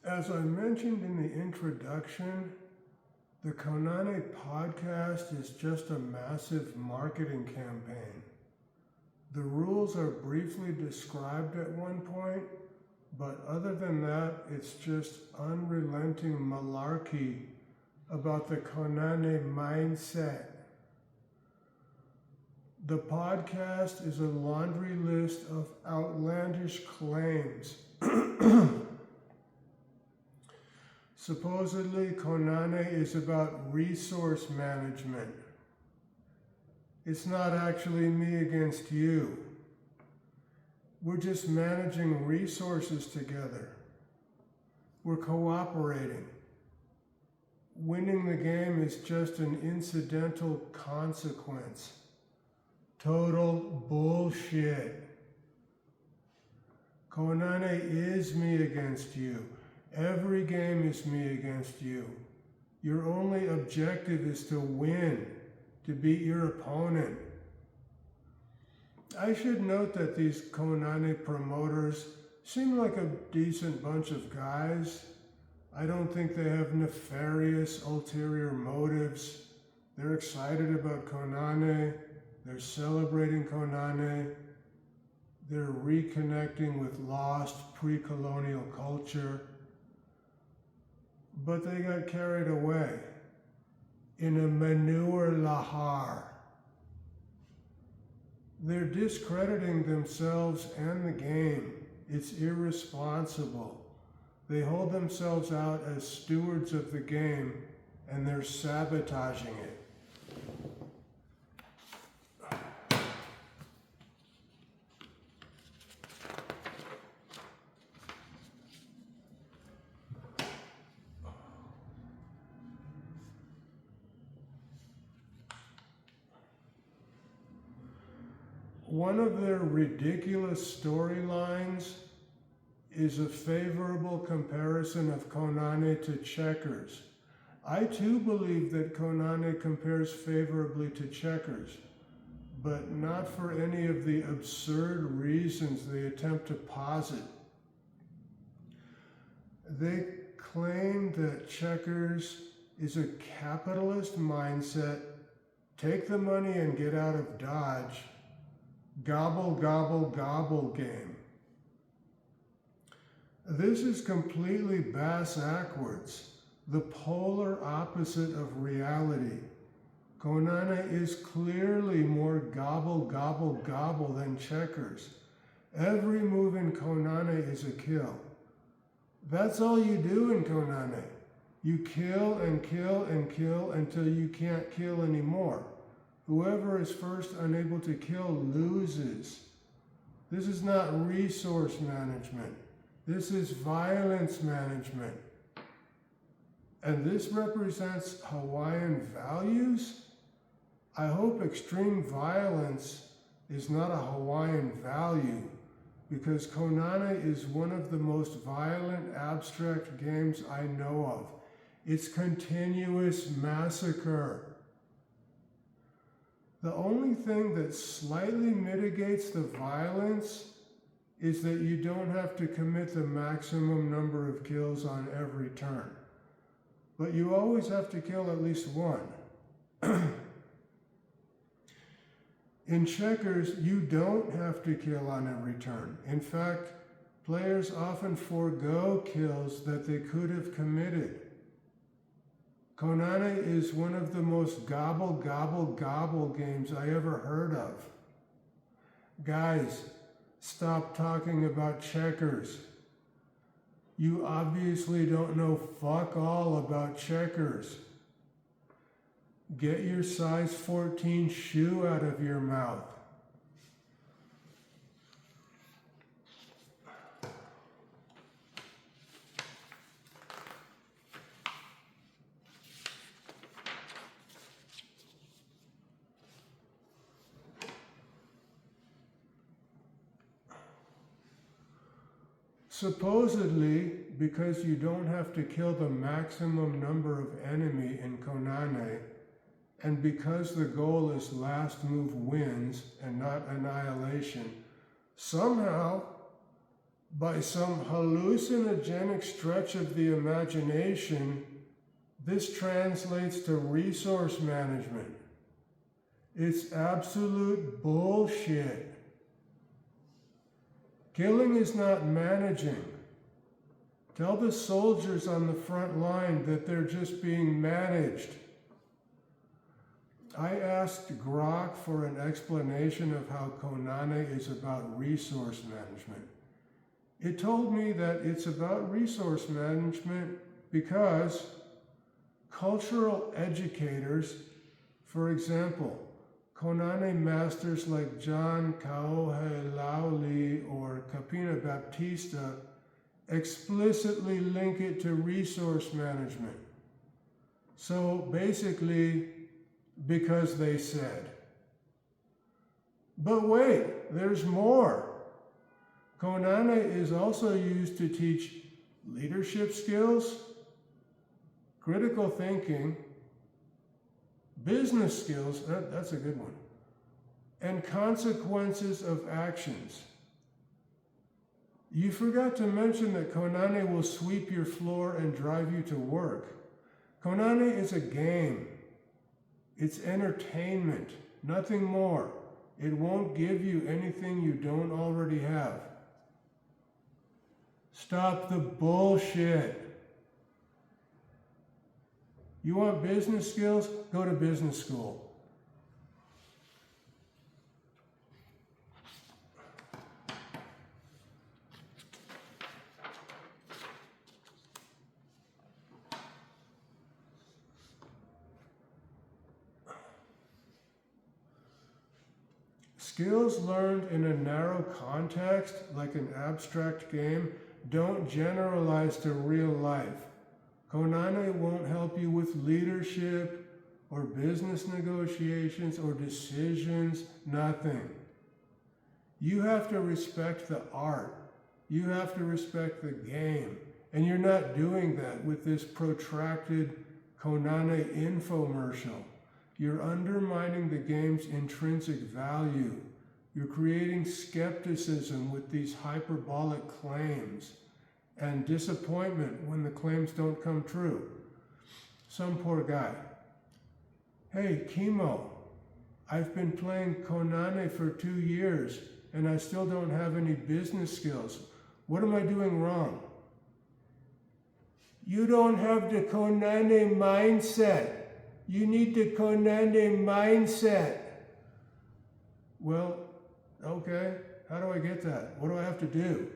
As I mentioned in the introduction, the Kōnane podcast is just a massive marketing campaign. The rules are briefly described at one point, but other than that, it's just unrelenting malarky about the Kōnane mindset. The podcast is a laundry list of outlandish claims. Supposedly, Kōnane is about resource management. It's not actually me against you. We're just managing resources together. We're cooperating. Winning the game is just an incidental consequence. Total bullshit. Kōnane is me against you. Every game is me against you. Your only objective is to win, to beat your opponent. I should note that these Kōnane promoters seem like a decent bunch of guys. I don't think they have nefarious ulterior motives. They're excited about Kōnane. They're celebrating Kōnane. They're reconnecting with lost pre-colonial culture. But they got carried away in a manure lahar. They're discrediting themselves and the game. It's irresponsible. They hold themselves out as stewards of the game, and they're sabotaging it. One of their ridiculous storylines is a favorable comparison of Kōnane to checkers. I too believe that Kōnane compares favorably to checkers, but not for any of the absurd reasons they attempt to posit. They claim that checkers is a capitalist mindset, take the money and get out of Dodge, gobble, gobble, gobble game. This is completely bass-ackwards, the polar opposite of reality. Kōnane is clearly more gobble, gobble, gobble than checkers. Every move in Kōnane is a kill. That's all you do in Kōnane. You kill and kill and kill until you can't kill anymore. Whoever is first unable to kill loses. This is not resource management. This is violence management. And this represents Hawaiian values? I hope extreme violence is not a Hawaiian value, because Kōnane is one of the most violent abstract games I know of. It's continuous massacre. The only thing that slightly mitigates the violence is that you don't have to commit the maximum number of kills on every turn. But you always have to kill at least one. In checkers, you don't have to kill on every turn. In fact, players often forego kills that they could have committed. Kōnane is one of the most gobble, gobble, gobble games I ever heard of. Guys, stop talking about checkers. You obviously don't know fuck all about checkers. Get your size 14 shoe out of your mouth. Supposedly, because you don't have to kill the maximum number of enemy in Kōnane, and because the goal is last move wins and not annihilation, somehow By some hallucinogenic stretch of the imagination, this translates to resource management. It's absolute bullshit. Killing is not managing. Tell the soldiers on the front line that they're just being managed. I asked Grok for an explanation of how Kōnane is about resource management. It told me that it's about resource management because cultural educators, for example, Kōnane masters like John Kauhelauli or Kapina Baptista, explicitly link it to resource management. So basically, because they said. But wait, there's more. Kōnane is also used to teach leadership skills, critical thinking, business skills, that's a good one, and consequences of actions. You forgot to mention that Kōnane will sweep your floor and drive you to work. Kōnane is a game. It's entertainment, nothing more. It won't give you anything you don't already have. Stop the bullshit. You want business skills? Go to business school. Skills learned in a narrow context, like an abstract game, don't generalize to real life. Kōnane won't help you with leadership or business negotiations or decisions, nothing. You have to respect the art. You have to respect the game. And you're not doing that with this protracted Kōnane infomercial. You're undermining the game's intrinsic value. You're creating skepticism with these hyperbolic claims and disappointment when the claims don't come true. Some poor guy. Hey, Chemo, I've been playing Kōnane for 2 years and I still don't have any business skills. What am I doing wrong? You don't have the Kōnane mindset. You need the Kōnane mindset. Well, okay, how do I get that? What do I have to do?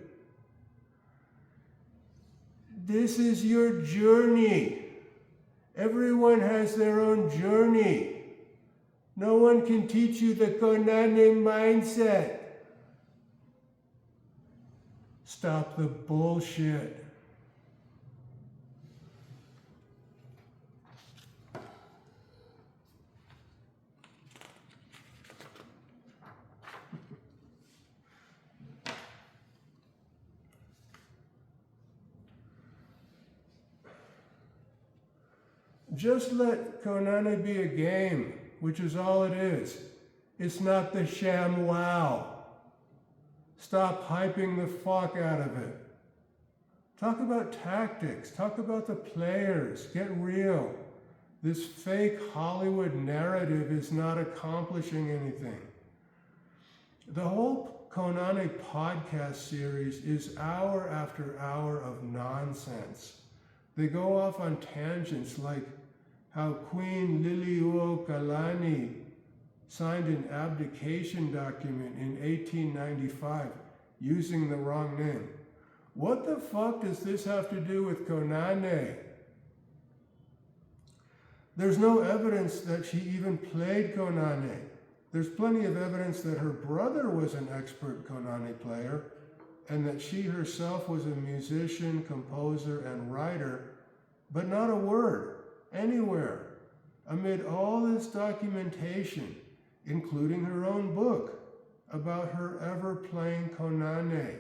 This is your journey. Everyone has their own journey. No one can teach you the Kōnane mindset. Stop the bullshit. Just let Kōnane be a game, which is all it is. It's not the sham wow. Stop hyping the fuck out of it. Talk about tactics. Talk about the players. Get real. This fake Hollywood narrative is not accomplishing anything. The whole Kōnane podcast series is hour after hour of nonsense. They go off on tangents like how Queen Liliuokalani signed an abdication document in 1895 using the wrong name. What the fuck does this have to do with Kōnane? There's no evidence that she even played Kōnane. There's plenty of evidence that her brother was an expert Kōnane player and that she herself was a musician, composer, and writer, but not a word, anywhere, amid all this documentation, including her own book, about her ever playing Kōnane.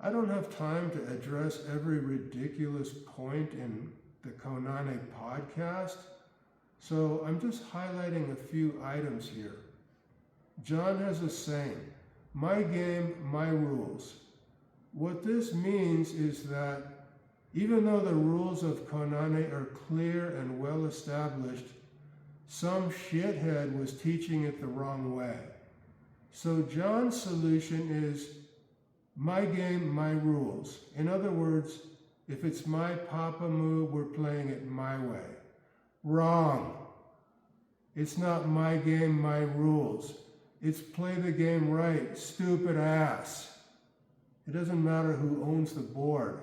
I don't have time to address every ridiculous point in the Kōnane podcast, so I'm just highlighting a few items here. John has a saying, My game, my rules. What this means is that even though the rules of Kōnane are clear and well established, some shithead was teaching it the wrong way. So John's solution is my game, my rules. In other words, if it's my papa move, we're playing it my way. Wrong. It's not my game, my rules. It's play the game right, stupid ass. It doesn't matter who owns the board.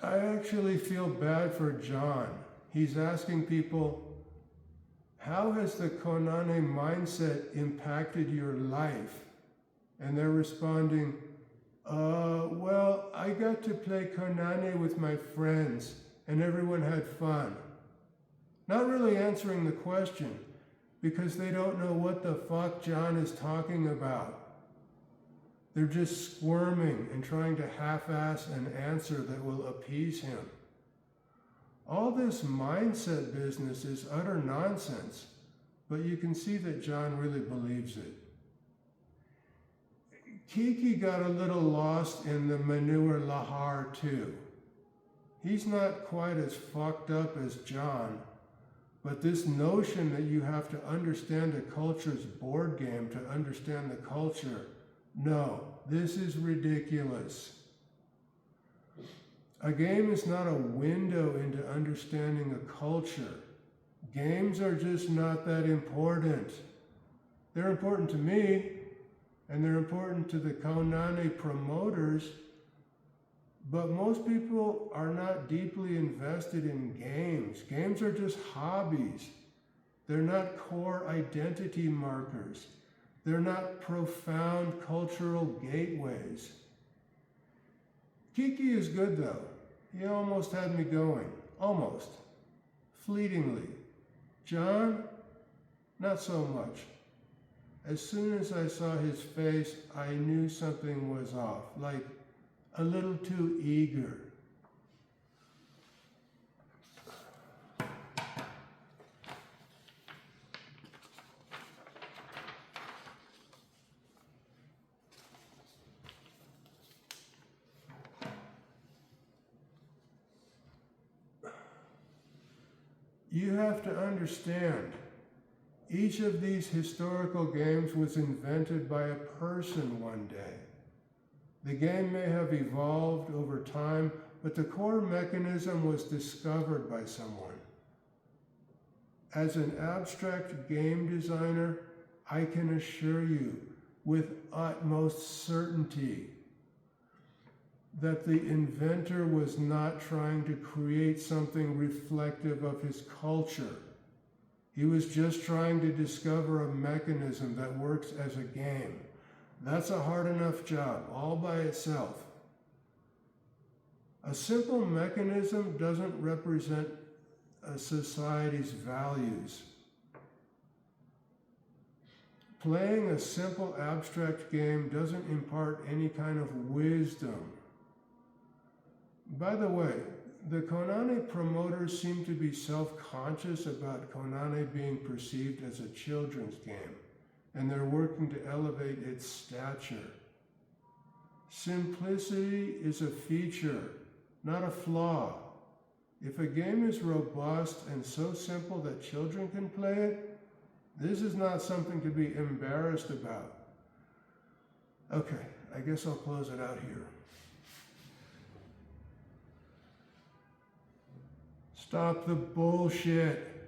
I actually feel bad for John. He's asking people, how has the Kōnane mindset impacted your life? And they're responding, well, I got to play Kōnane with my friends and everyone had fun. Not really answering the question because they don't know what the fuck John is talking about. They're just squirming and trying to half-ass an answer that will appease him. All this mindset business is utter nonsense, but you can see that John really believes it. Kiki got a little lost in the manure lahar too. He's not quite as fucked up as John, but this notion that you have to understand a culture's board game to understand the culture, no, this is ridiculous. A game is not a window into understanding a culture. Games are just not that important. They're important to me, and they're important to the Kōnane promoters, but most people are not deeply invested in games. Games are just hobbies. They're not core identity markers. They're not profound cultural gateways. Kiki is good though. He almost had me going. Almost. Fleetingly. John, not so much. As soon as I saw his face, I knew something was off, like a little too eager. You have to understand, each of these historical games was invented by a person one day. The game may have evolved over time, but the core mechanism was discovered by someone. As an abstract game designer, I can assure you with utmost certainty that the inventor was not trying to create something reflective of his culture. He was just trying to discover a mechanism that works as a game. That's a hard enough job, all by itself. A simple mechanism doesn't represent a society's values. Playing a simple abstract game doesn't impart any kind of wisdom. By the way, the Kōnane promoters seem to be self-conscious about Kōnane being perceived as a children's game, and they're working to elevate its stature. Simplicity is a feature, not a flaw. If a game is robust and so simple that children can play it, this is not something to be embarrassed about. Okay, I guess I'll close it out here. Stop the bullshit.